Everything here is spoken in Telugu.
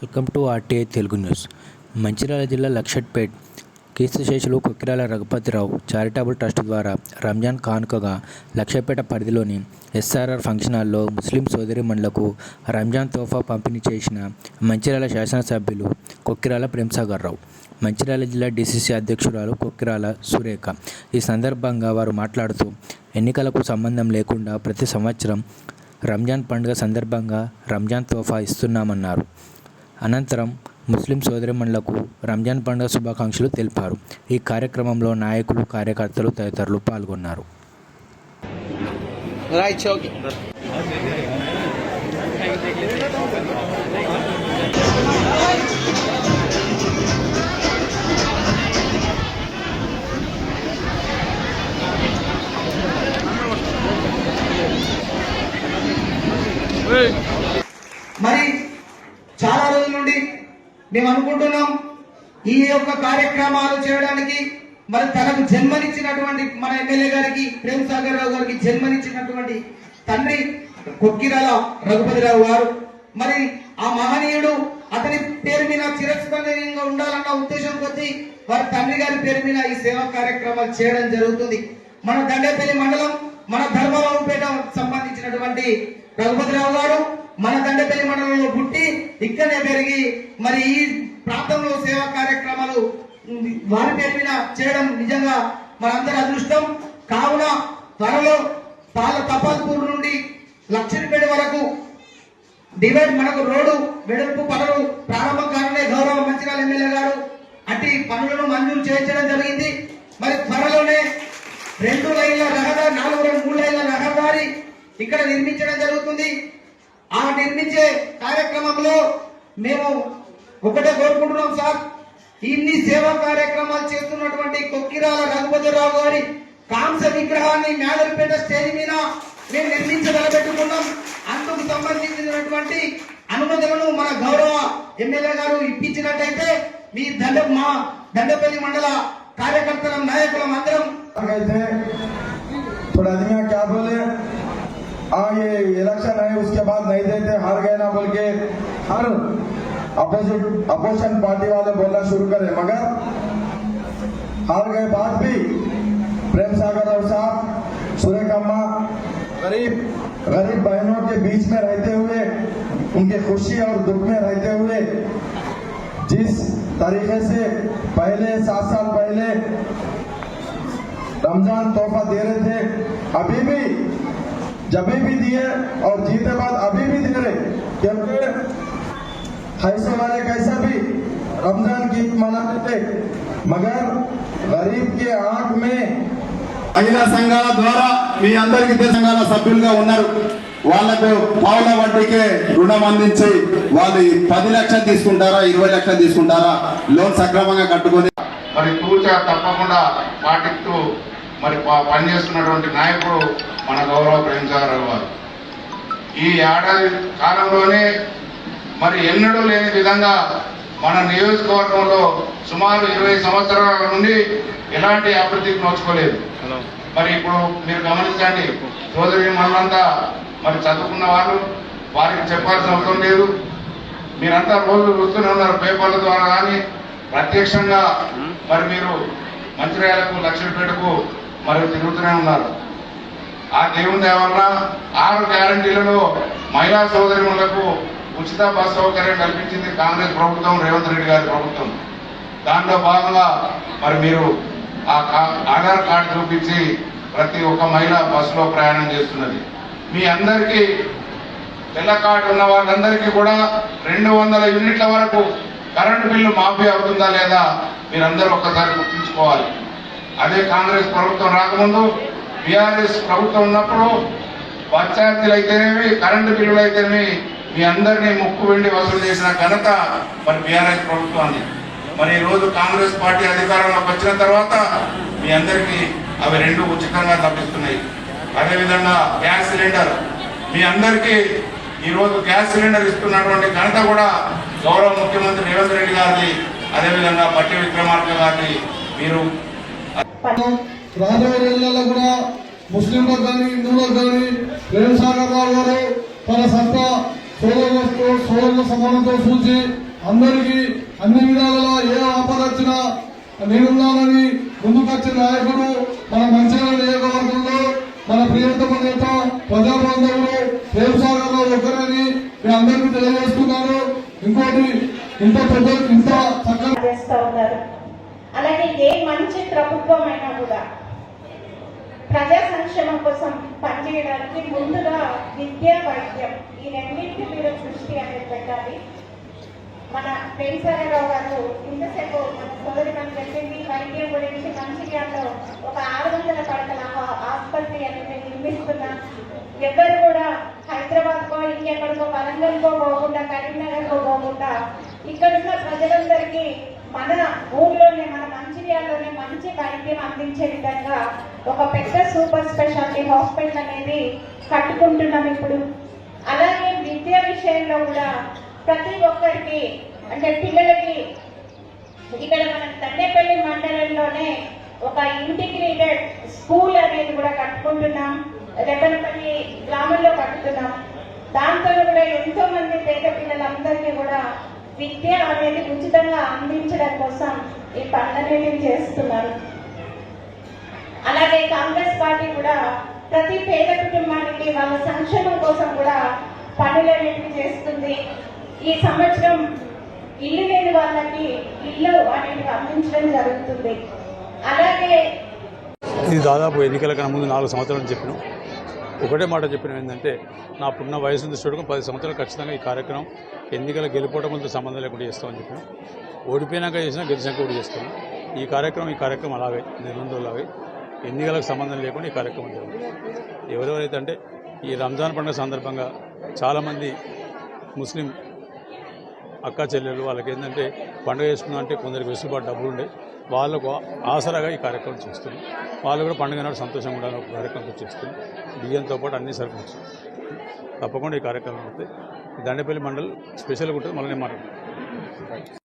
Welcome to RTI Telugu news. Mancherial జిల్లా లక్షట్పేట్ కీర్తిశేషులు కొక్కిరాల రఘుపతిరావు చారిటబుల్ ట్రస్ట్ ద్వారా రంజాన్ కానుకగా లక్షట్పేట పరిధిలోని ఎస్ఆర్ఆర్ ఫంక్షన్ హాల్లో ముస్లిం సోదరీమణులకు రంజాన్ తోఫా పంపిణీ చేసిన మంచిర్యాల శాసనసభ్యులు కొక్కిరాల ప్రేమ్సాగర్ రావు, మంచిర్యాల జిల్లా డీసీసీ అధ్యక్షురాలు కొక్కిరాల సురేఖ. ఈ సందర్భంగా వారు మాట్లాడుతూ, ఎన్నికలకు సంబంధం లేకుండా ప్రతి సంవత్సరం రంజాన్ పండుగ సందర్భంగా రంజాన్ తోఫా ఇస్తున్నామన్నారు. అనంతరం ముస్లిం సోదరిమణులకు రంజాన్ పండుగ శుభాకాంక్షలు తెలిపారు. ఈ కార్యక్రమంలో నాయకులు, కార్యకర్తలు తదితరులు పాల్గొన్నారు. మరి చాలా రోజుల నుండి మేము అనుకుంటున్నాం ఈ యొక్క కార్యక్రమాలు చేయడానికి. మరి తనకు జన్మనిచ్చినటువంటి మన ఎమ్మెల్యే గారికి, ప్రేమ్సాగర్ రావు గారికి జన్మనిచ్చినటువంటి తండ్రి కొక్కిరాల రఘుపతిరావు గారు, మరి ఆ మహనీయుడు అతని పేరు మీద చిరస్మరణీయంగా ఉండాలన్న ఉద్దేశం కొద్దీ వారి తండ్రి గారి పేరు మీద ఈ సేవా కార్యక్రమాలు చేయడం జరుగుతుంది. మన దండేపల్లి మండలం, మన ధర్మరావుపేట సంబంధించినటువంటి రఘుపతిరావు గారు మన దండపల్లి మండలంలో పుట్టి ఇక్కడనే పెరిగి మరి ఈ ప్రాంతంలో సేవా కార్యక్రమాలు వారి పేరు మీద చేయడం నిజంగా మనందరి అదృష్టం. కావున త్వరలో తపాల్పూర్ నుండి లక్షపేట వరకు డివైడ్ మనకు రోడ్డు వెడల్పు పనులు ప్రారంభం కాగానే గౌరవ మంచిర్యాల ఎమ్మెల్యే గారు అట్టి పనులను మంజూరు చేయించడం జరిగింది. మరి త్వరలోనే 2 లైన్ల రహదారి, 3 లైన్ల రహదారి ఇక్కడ నిర్మించడం జరుగుతుంది. ఆ నిర్మించే కార్యక్రమంలో మేము ఒకటే కోరుకుంటున్నాం సార్, ఇన్ని సేవా కార్యక్రమాలు చేస్తున్నటువంటి కొక్కిరాల రఘుపతిరావు గారి కాంస విగ్రహాన్ని మేదరపేట స్టేజ్ మీద మేము నిర్మించగలబెట్టుకున్నాం. అందుకు సంబంధించినటువంటి అనుమతులను మన గౌరవ ఎమ్మెల్యే గారు ఇప్పించినట్టయితే మా దండపల్లి మండల కార్యకర్తలం, నాయకులం అందరం ये इलेक्शन है उसके बाद नहीं देते, हार गए ना बोल के हर अपोजिशन पार्टी वाले बोलना शुरू करे, मगर हार गए बाद भी प्रेमसागर राव साहब, सुरेखा अम्मा गरीब बहनों के बीच में रहते हुए, उनके खुशी और दुख में रहते हुए जिस तरीके से पहले 7 साल पहले रमजान तोहफा दे रहे थे, अभी भी जब भी दिए और जीते बाद अभी भी दे रहे, क्योंकि ऐसे वाले कैसा भी रमजान की मनाते थे, मगर गरीब के आंख में మహిళా సంఘాల ద్వారా మీ అందరికీ సంఘాల సభ్యులుగా ఉన్నారు. వాళ్లకు పావుల వడ్డీకే రుణం అందించి వాళ్ళు 10 లక్షలు తీసుకుంటారా, 20 లక్షలు తీసుకుంటారా, లోన్ సక్రమంగా కట్టుకొని మరి తూచా తప్పకుండా పాటిస్తూ మరి పనిచేస్తున్నటువంటి నాయకుడు మన గౌరవ ప్రేమ్సాగర్ రావు గారు. ఈ ఏడాది కాలంలోనే మరి ఎన్నడూ లేని విధంగా మన నియోజకవర్గంలో సుమారు 20 సంవత్సరాల నుండి ఎలాంటి అభివృద్ధికి నోచుకోలేదు. మరి ఇప్పుడు మీరు గమనించండి, సోదరి మనలంతా మరి చదువుకున్న వాళ్ళు, వారికి చెప్పాల్సిన అవసరం లేదు. మీరంతా రోజు చూస్తూనే ఉన్నారు పేపర్ల ద్వారా కానీ ప్రత్యక్షంగా. మరి మీరు మంచిర్యాలకు, లక్షపేటకు మరి తిరుగుతూనే ఉన్నారు. ఆ దేవుని దయ వల్ల 6 గ్యారంటీలలో మహిళా సోదరిమణులకు ఉచిత బస్ సౌకర్యం కల్పించింది కాంగ్రెస్ ప్రభుత్వం, రేవంత్ రెడ్డి గారి ప్రభుత్వం. దాంట్లో భాగంగా మరి మీరు ఆ ఆధార్ కార్డు చూపించి ప్రతి ఒక్క మహిళ బస్సులో ప్రయాణం చేస్తున్నది. మీ అందరికీ తెల్ల కార్డు ఉన్న వాళ్ళందరికీ కూడా 200 యూనిట్ల వరకు కరెంటు బిల్లు మాఫీ అవుతుందా లేదా మీరందరూ ఒక్కసారి గుర్తుంచుకోవాలి. అదే కాంగ్రెస్ ప్రభుత్వం రాకముందు, బీఆర్ఎస్ ప్రభుత్వం ఉన్నప్పుడు బస్ ఛార్జీలు అయితేనేమి, కరెంటు బిల్లులు అయితేనేమి మీ అందరినీ ముక్కు వెండి వసూలు చేసిన ఘనత మరి బీఆర్ఎస్ ప్రభుత్వాన్ని. మరి ఈరోజు కాంగ్రెస్ పార్టీ అధికారంలోకి వచ్చిన తర్వాత మీ అందరికీ అవి 2 ఉచితంగా లభిస్తున్నాయి. అదేవిధంగా గ్యాస్ సిలిండర్ మీ అందరికీ ఈరోజు గ్యాస్ సిలిండర్ ఇస్తున్నటువంటి ఘనత కూడా గౌరవ ముఖ్యమంత్రి రేవంత్ రెడ్డి గారిది, అదేవిధంగా పట్టి విక్రమార్క గారిది. మీరు రాబోయే రోజులలో కూడా ముస్లింలకు కానీ, హిందువులకు కానీ ప్రేమ్సాగర్ రావు గారు తన సొంత సోదరుల సమానంతో చూసి అందరికీ అన్ని విధాలుగా ఏ ఆపద వచ్చినా నేనున్నానని ముందుకొచ్చిన నాయకుడు మన మంచిర్యాల నియోజకవర్గంలో మన ప్రియతమ నేత ప్రజాబాంధవులు ప్రేమసాగర్ రావు ఒకరని మీ అందరికీ తెలియజేస్తున్నాను. ఇంకోటి ఇంత చక్కగా చేస్తూ ఉన్నారు. అలాగే ఏ మంచి ప్రభుత్వం అయినా కూడా ప్రజా సంక్షేమం కోసం పనిచేయడానికి ముందుగా విద్య, వైద్యం ఈ రెండింటి మీద దృష్టి అనేది పెట్టాలి. మన ప్రేమసాగరరావు గారు ఇంతసేపు మన సోదరి మనం చెప్పింది వైద్యం గురించి మంచిర్యాలలో ఒక 600 పడకల ఆసుపత్రి అనేది నిర్మిస్తున్నాం. ఎవరు కూడా హైదరాబాద్కో ఇంకెక్కడికో వరంగల్కో పోకుండా కరీంనగర్కో పోకుండా ఇక్కడున్న ప్రజలందరికీ మన ఊర్లోనే మన మంచిర్యాలలోనే మంచి వైద్యం అందించే విధంగా ఒక పెద్ద సూపర్ స్పెషాలిటీ హాస్పిటల్ అనేది కట్టుకుంటున్నాం ఇప్పుడు. అలాగే విద్య విషయంలో కూడా ప్రతి ఒక్కరికి అంటే పిల్లలకి ఇక్కడ మన తండేపల్లి మండలంలోనే ఒక ఇంటిగ్రేటెడ్ స్కూల్ అనేది కూడా కట్టుకుంటున్నాం. రెబ్బనపల్లి గ్రామంలో కట్టుతున్నాం. దాంతో కూడా ఎంతో మంది పేద పిల్లలందరికీ కూడా విద్య అనేది ఉచితంగా అందించడం కోసం ఈ పనులనేవి చేస్తున్నారు. అలాగే కాంగ్రెస్ పార్టీ కూడా ప్రతి పేద కుటుంబానికి వాళ్ళ సంక్షేమం కోసం కూడా పనులనేవి చేస్తుంది. ఈ సంవత్సరం ఇల్లు లేని వాళ్ళకి ఇల్లు అనేది అందించడం జరుగుతుంది. అలాగే ఇది దాదాపు ఎన్నికల కన్నా ముందు 4 సంవత్సరాలు చెప్పినాం. ఒకటే మాట చెప్పిన ఏంటంటే నాకున్న వయసు దృష్టి 10 సంవత్సరాలు ఖచ్చితంగా ఈ కార్యక్రమం ఎన్నికల గెలుపోవడంతో సంబంధం లేకుండా చేస్తామని చెప్పినాం. ఓడిపోయినాక చేసినా గెలిచాక కూడా చేస్తాం. ఈ కార్యక్రమం అలాగే నిర్బంధంలాగే ఎన్నికలకు సంబంధం లేకుండా ఈ కార్యక్రమం జరుగుతుంది. ఎవరెవరైతే అంటే ఈ రంజాన్ పండుగ సందర్భంగా చాలామంది ముస్లిం అక్క చెల్లెలు వాళ్ళకి ఏంటంటే పండుగ చేసుకుందంటే కొందరికి వెసులుబాటు డబ్బులు ఉండే వాళ్ళకు ఆసరాగా ఈ కార్యక్రమం చేస్తుంది. వాళ్ళు కూడా పండుగ నాడు సంతోషంగా ఉండాలని ఒక కార్యక్రమం చేస్తుంది. బియ్యంతో పాటు అన్ని సరుకులు తప్పకుండా ఈ కార్యక్రమం అయితే దండేపల్లి మండల్ స్పెషల్గా ఉంటుంది. మళ్ళీ నేను మాట్లాడుతున్నాను.